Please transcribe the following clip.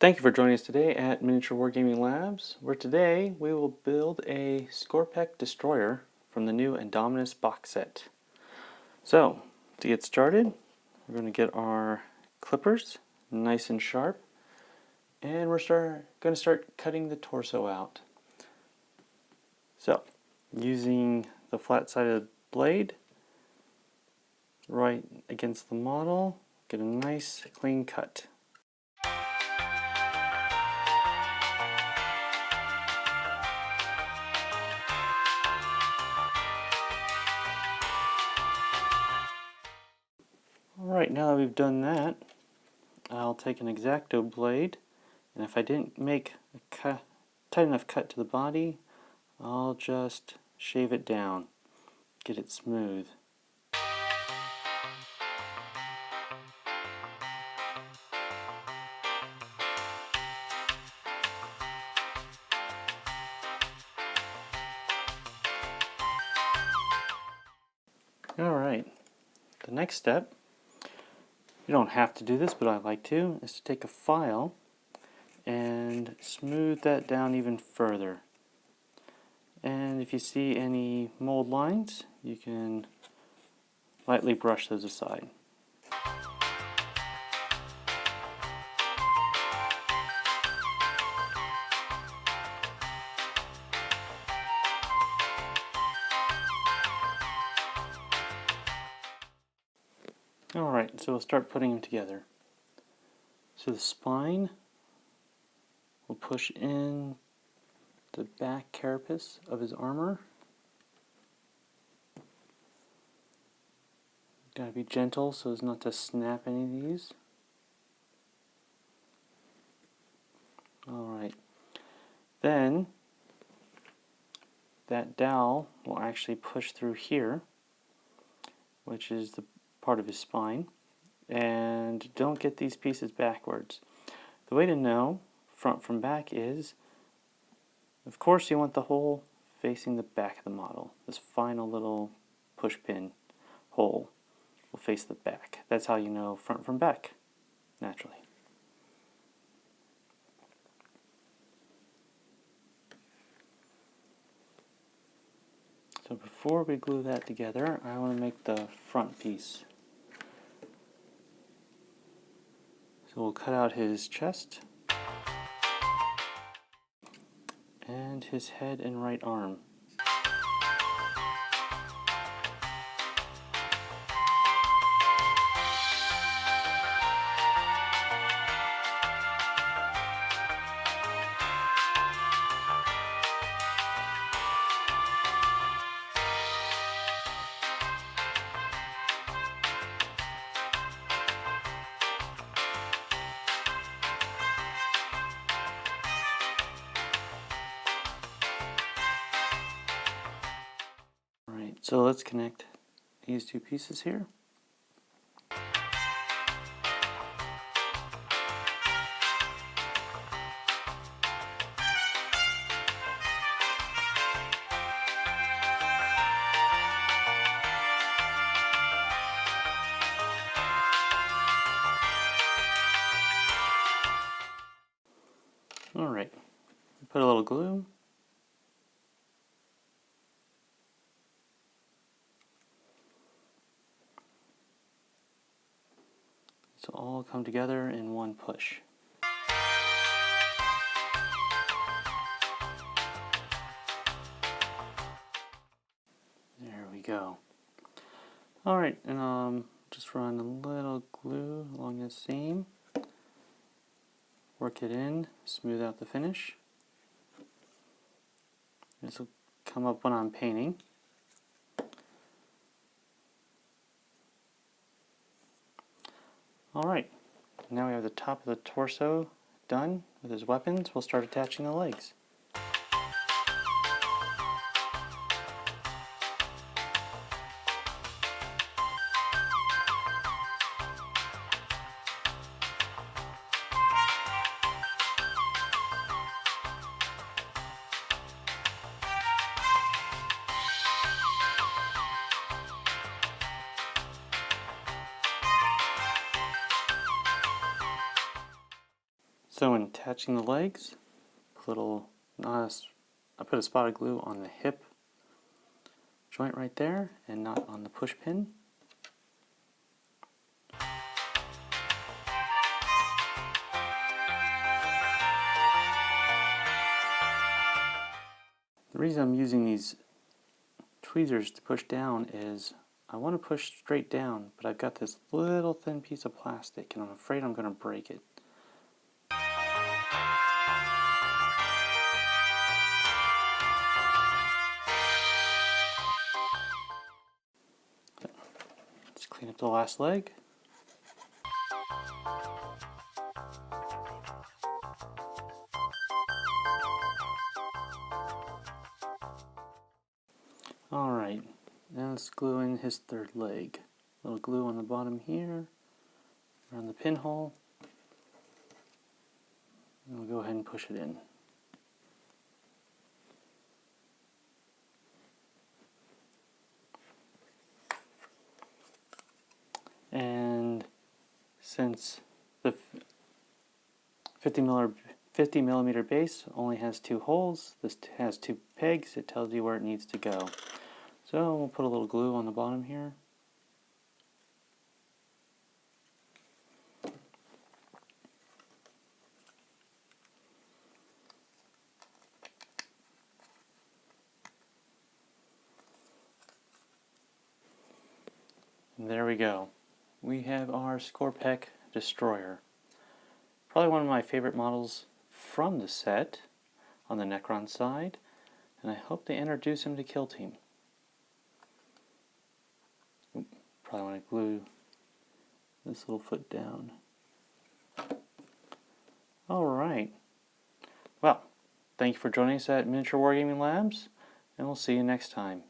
Thank you for joining us today at Miniature Wargaming Labs, where today we will build a Skorpekh Destroyer from the new Indomnitus box set. So, to get started, we're going to get our clippers nice and sharp, and we're going to start cutting the torso out. So, using the flat-sided blade right against the model, get a nice clean cut. Alright, now that we've done that, I'll take an X-Acto blade, and if I didn't make a tight enough cut to the body, I'll just shave it down, get it smooth. Alright, the next step, you don't have to do this, but I like to, is to take a file and smooth that down even further. And if you see any mold lines, you can lightly brush those aside. Alright, so we'll start putting them together. So the spine will push in the back carapace of his armor. Gotta be gentle so as not to snap any of these. Alright. Then that dowel will actually push through here, which is the part of his spine, and don't get these pieces backwards. The way to know front from back is, of course, you want the hole facing the back of the model. This final little push pin hole will face the back. That's how you know front from back, naturally. So before we glue that together, I want to make the front piece. So we'll cut out his chest and his head and right arm. So let's connect these two pieces here. Alright, put a little glue. So all come together in one push. There we go. Alright, and just run a little glue along the seam. Work it in, smooth out the finish. This will come up when I'm painting. Alright, now we have the top of the torso done with his weapons. We'll start attaching the legs. So in attaching the legs, I put a spot of glue on the hip joint right there and not on the push pin. The reason I'm using these tweezers to push down is I want to push straight down, but I've got this little thin piece of plastic and I'm afraid I'm going to break it. Let's clean up the last leg. Alright, now let's glue in his third leg. A little glue on the bottom here, around the pinhole, and we'll go ahead and push it in. And since the 50 millimeter base only has 2 holes, this has 2 pegs, it tells you where it needs to go. So we'll put a little glue on the bottom here. And there we go. We have our Skorpekh Destroyer. Probably one of my favorite models from the set on the Necron side, and I hope they introduce him to Kill Team. Probably want to glue this little foot down. Alright. Well, thank you for joining us at Miniature Wargaming Labs, and we'll see you next time.